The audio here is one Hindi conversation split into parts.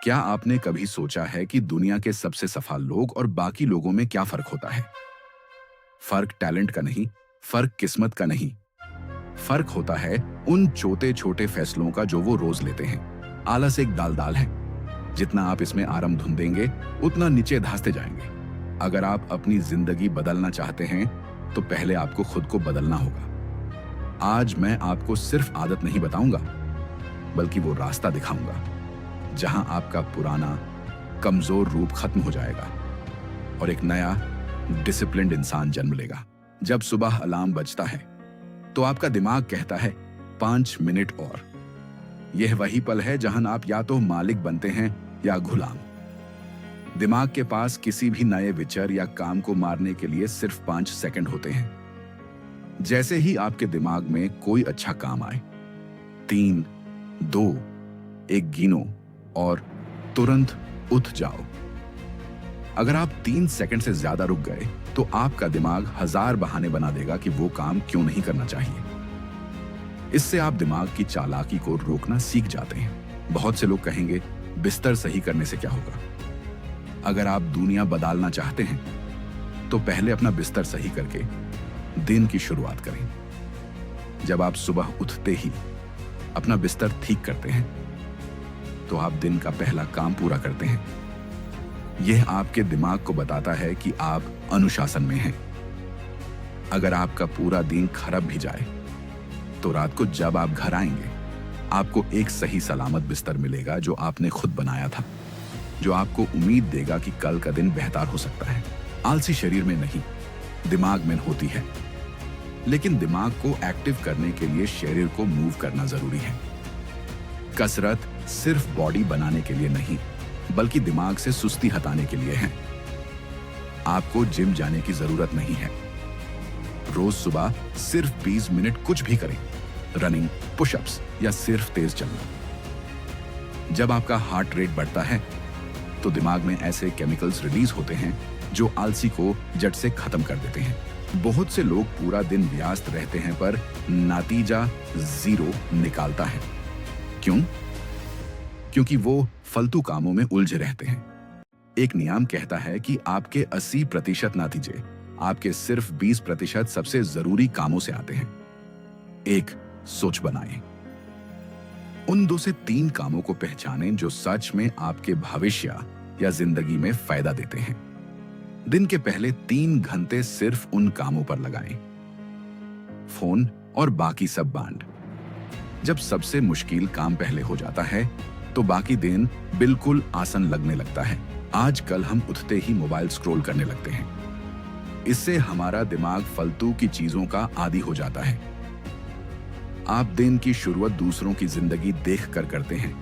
क्या आपने कभी सोचा है कि दुनिया के सबसे सफल लोग और बाकी लोगों में क्या फर्क होता है? फर्क टैलेंट का नहीं, फर्क किस्मत का नहीं, फर्क होता है उन छोटे छोटे फैसलों का जो वो रोज लेते हैं। आलस एक दाल है, जितना आप इसमें आराम ढूंढेंगे उतना नीचे धंसते जाएंगे। अगर आप अपनी जिंदगी बदलना चाहते हैं तो पहले आपको खुद को बदलना होगा। आज मैं आपको सिर्फ आदत नहीं बताऊंगा, बल्कि वो रास्ता दिखाऊंगा जहां आपका पुराना कमजोर रूप खत्म हो जाएगा और एक नया डिसिप्लिन्ड इंसान जन्म लेगा। जब सुबह अलार्म बजता है तो आपका दिमाग कहता है 5 मिनट और। यह वही पल है जहां आप या तो मालिक बनते हैं या गुलाम। दिमाग के पास किसी भी नए विचार या काम को मारने के लिए सिर्फ 5 सेकंड होते हैं। जैसे ही आपके दिमाग में कोई अच्छा काम आए, 3, 2, 1 गिनो और तुरंत उठ जाओ। अगर आप 3 सेकंड से ज्यादा रुक गए तो आपका दिमाग 1000 बहाने बना देगा कि वो काम क्यों नहीं करना चाहिए। इससे आप दिमाग की चालाकी को रोकना सीख जाते हैं। बहुत से लोग कहेंगे, बिस्तर सही करने से क्या होगा? अगर आप दुनिया बदलना चाहते हैं तो पहले अपना बिस्तर सही करके दिन की शुरुआत करें। जब आप सुबह उठते ही अपना बिस्तर ठीक करते हैं तो आप दिन का पहला काम पूरा करते हैं। यह आपके दिमाग को बताता है कि आप अनुशासन में हैं। अगर आपका पूरा दिन खराब भी जाए तो रात को जब आप घर आएंगे आपको एक सही सलामत बिस्तर मिलेगा जो आपने खुद बनाया था, जो आपको उम्मीद देगा कि कल का दिन बेहतर हो सकता है। आलसी शरीर में नहीं, दिमाग में होती है, लेकिन दिमाग को एक्टिव करने के लिए शरीर को मूव करना जरूरी है। कसरत सिर्फ बॉडी बनाने के लिए नहीं, बल्कि दिमाग से सुस्ती हटाने के लिए है। आपको जिम जाने की जरूरत नहीं है। रोज सुबह सिर्फ 20 मिनट कुछ भी करें, रनिंग, पुशअप्स या सिर्फ तेज चलना। जब आपका हार्ट रेट बढ़ता है तो दिमाग में ऐसे केमिकल्स रिलीज होते हैं जो आलसी को जड़ से खत्म कर देते हैं। बहुत से लोग पूरा दिन व्यस्त रहते हैं पर नतीजा 0 निकालता है। क्यों? क्योंकि वो फालतू कामों में उलझे रहते हैं। एक नियम कहता है कि आपके 80% नतीजे आपके सिर्फ 20% सबसे जरूरी कामों से आते हैं। एक सोच बनाएं। उन 2 से 3 कामों को पहचानें जो सच में आपके भविष्य या जिंदगी में फायदा देते हैं। दिन के पहले 3 घंटे सिर्फ उन कामों पर लगाएं। फोन और बाकी सब बांट। जब सबसे मुश्किल काम पहले हो जाता है तो बाकी दिन बिल्कुल आसान लगने लगता है। आजकल हम उठते ही मोबाइल स्क्रॉल करने लगते हैं। इससे हमारा दिमाग फालतू की चीजों का आदी हो जाता है। आप दिन की शुरुआत दूसरों की जिंदगी देखकर करते हैं,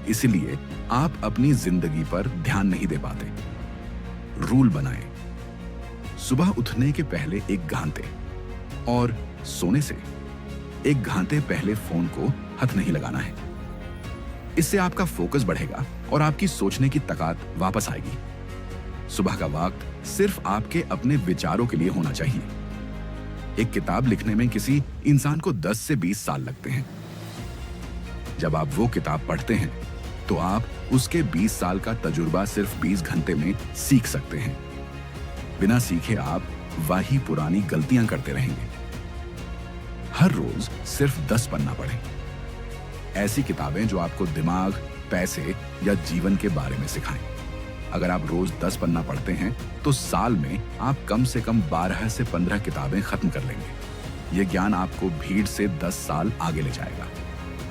इसलिए आप अपनी जिंदगी पर ध्यान नहीं दे पाते। रूल बनाएं। सुबह उठने के पहले 1 घंटे और सोने से 1 घंटे पहले फोन को हाथ नहीं लगाना है। इससे आपका फोकस बढ़ेगा और आपकी सोचने की ताकत वापस आएगी। सुबह का वक्त सिर्फ आपके अपने विचारों के लिए होना चाहिए। एक किताब लिखने में किसी इंसान को 10 से 20 साल लगते हैं। जब आप वो किताब पढ़ते हैं तो आप उसके 20 साल का तजुर्बा सिर्फ 20 घंटे में सीख सकते हैं। बिना सीखे आप वही पुरानी गलतियां करते रहेंगे। हर रोज सिर्फ 10 पन्ना पढ़ें। ऐसी किताबें जो आपको दिमाग, पैसे या जीवन के बारे में सिखाएं। अगर आप रोज 10 पन्ना पढ़ते हैं तो साल में आप कम से कम 12 से 15 किताबें खत्म कर लेंगे। यह ज्ञान आपको भीड़ से 10 साल आगे ले जाएगा।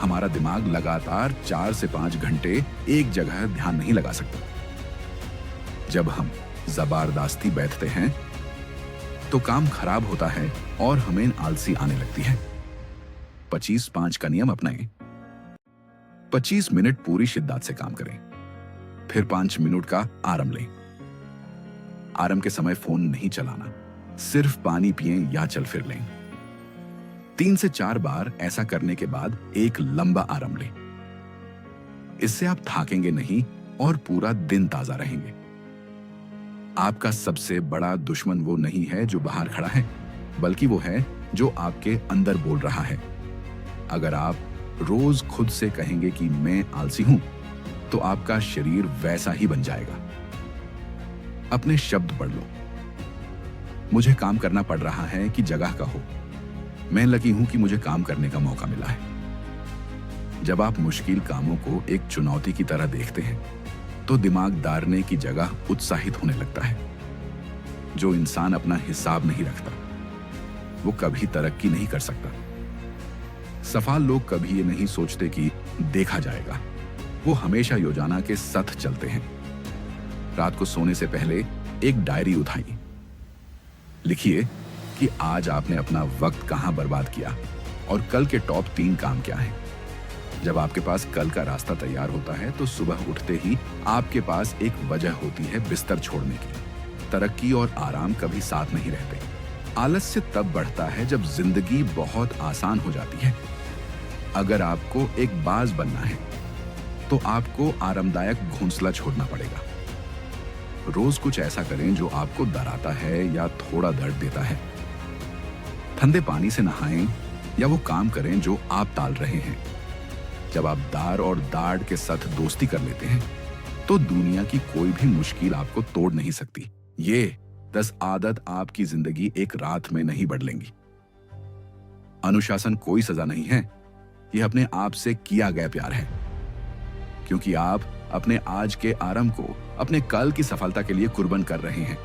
हमारा दिमाग लगातार 4 से 5 घंटे एक जगह ध्यान नहीं लगा सकता। जब हम जबरदस्ती बैठते हैं तो काम खराब होता है और हमें आलसी आने लगती है। 25-5 का नियम अपनाएं। 25 मिनट पूरी शिद्दत से काम करें, फिर 5 मिनट का आराम लें। आराम के समय फोन नहीं चलाना, सिर्फ पानी पिएं या चल फिर लें। 3 से 4 बार ऐसा करने के बाद एक लंबा आराम लें। इससे आप थकेंगे नहीं और पूरा दिन ताजा रहेंगे। आपका सबसे बड़ा दुश्मन वो नहीं है जो बाहर खड़ा है, बल्कि वो है जो आपके अंदर बोल रहा है। अगर आप रोज खुद से कहेंगे कि मैं आलसी हूं, तो आपका शरीर वैसा ही बन जाएगा। अपने शब्द पढ़ लो। मुझे काम करना पड़ रहा है कि जगह कहो, मैं लकी हूं कि मुझे काम करने का मौका मिला है। जब आप मुश्किल कामों को एक चुनौती की तरह देखते हैं तो दिमाग दारने की जगह उत्साहित होने लगता है। जो इंसान अपना हिसाब नहीं रखता वो कभी तरक्की नहीं कर सकता। सफल लोग कभी ये नहीं सोचते कि देखा जाएगा, वो हमेशा योजना के साथ चलते हैं। रात को सोने से पहले एक डायरी उठाइए। लिखिए कि आज आपने अपना वक्त कहां बर्बाद किया और कल के टॉप 3 काम क्या हैं। जब आपके पास कल का रास्ता तैयार होता है तो सुबह उठते ही आपके पास एक वजह होती है बिस्तर छोड़ने की। तरक्की और आराम कभी साथ नहीं रहते। आलस्य तब बढ़ता है जब जिंदगी बहुत आसान हो जाती है। अगर आपको एक बाज बनना है तो आपको आरामदायक घोंसला छोड़ना पड़ेगा। रोज कुछ ऐसा करें जो आपको डराता है या थोड़ा दर्द देता है। ठंडे पानी से नहाएं या वो काम करें जो आप टाल रहे हैं। जब आप दार और दाड़ के साथ दोस्ती कर लेते हैं तो दुनिया की कोई भी मुश्किल आपको तोड़ नहीं सकती। ये 10 आदत आपकी जिंदगी एक रात में नहीं बदलेंगी। अनुशासन कोई सजा नहीं है, यह अपने आप से किया गया प्यार है। क्योंकि आप अपने आज के आराम को अपने कल की सफलता के लिए कुर्बान कर रहे हैं।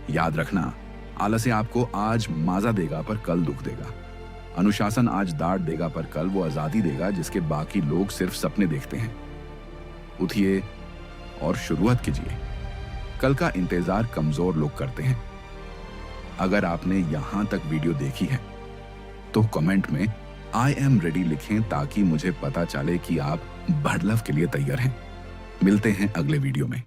याद रखना, आलस्य आपको आज माजा देगा पर कल दुख देगा। अनुशासन आज दाढ़ देगा पर कल वो आजादी देगा जिसके बाकी लोग सिर्फ सपने देखते हैं। उठिए और शुरुआत कीजिए। कल का इंतजार कमजोर लोग करते हैं। अगर आपने यहां तक वीडियो देखी है तो कमेंट में आई एम रेडी लिखें ताकि मुझे पता चले कि आप बदलाव के लिए तैयार हैं। मिलते हैं अगले वीडियो में।